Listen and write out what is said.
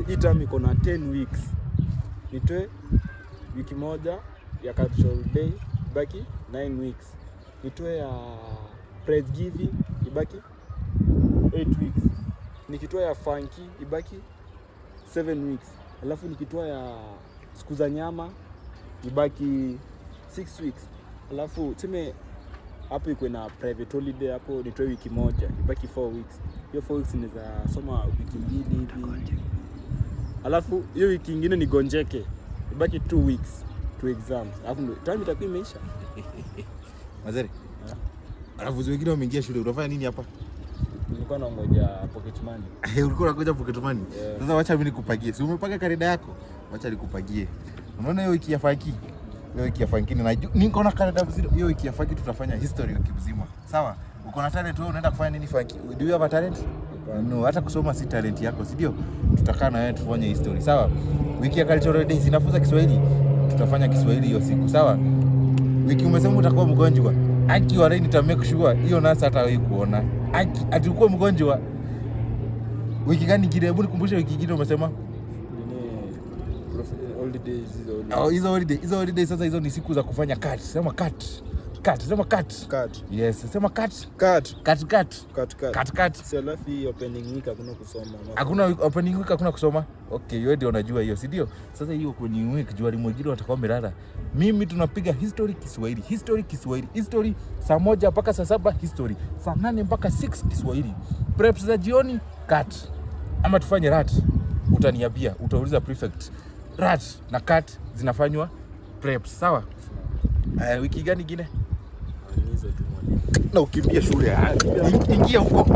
hii term iko na 10 weeks. Nitoe wiki moja ya cultural day ibaki 9 weeks. Nitoe ya praise giving ibaki 8 weeks. Nikitoa ya funky ibaki 7 weeks. Alafu nikitoa ya siku za nyama ibaki 6 weeks. Alafu tuseme hapo iko na private holiday, hapo nitoe wiki moja ibaki 4 weeks. Hiyo 4 weeks niweza soma wiki mbili hivi. Alafu hiyo wiki nyingine nigonjeke ibaki 2 weeks to exams. Alafu ndio time itakuwa imeisha. Mazeri. Alafu wengine wameingia shule, unafanya nini hapa? Nilikuwa naongoja pocket money. Ulikuwa unangoja pocket money? Sasa wacha mimi nikupagie. Si umepanga kalenda yako? Wacha nikupagie. Unaona hiyo wiki ya faki? Hiyo wiki ya faki niko na kalenda vizuri. Hiyo wiki ya faki tutafanya history wiki mzima. Sawa? Uko na talent wewe, unaenda kufanya nini faki? Do you have a talent? No, hata kusoma si talent yako, si ndio? Tutakaa na wewe tufanye history. Sawa? Wiki ya cultural days inafunza Kiswahili. Tutafanya Kiswahili hiyo siku. Sawa? Wiki umesema utakuwa mgonjwa. Aki wa rain make sure hiyo nasa hata wewe kuona. Aki atakuwa mgonjwa. Wiki gani kile? Hebu nikumbushe wiki gani umesema? Holidays hizo holidays sasa hizo ni siku za kufanya cut. Sema cut. Sema cut. Yes, sema cut. Si alafu hii opening week hakuna kusoma. Hakuna opening week, hakuna kusoma. Okay, wewe ndio unajua hiyo, si ndio? Sasa hiyo opening week jua limwingine watakuwa mirara. Mimi tunapiga history Kiswahili. History saa 1 mpaka saa 7 history. Saa 8 mpaka 6 Kiswahili. Preps za jioni cut. Ama tufanye rat. Utaniambia, utauliza prefect. Rat na cut zinafanywa preps, sawa? Wiki gani nyingine? Hizo tu moja. Na ukimbia shule. Ingia huko.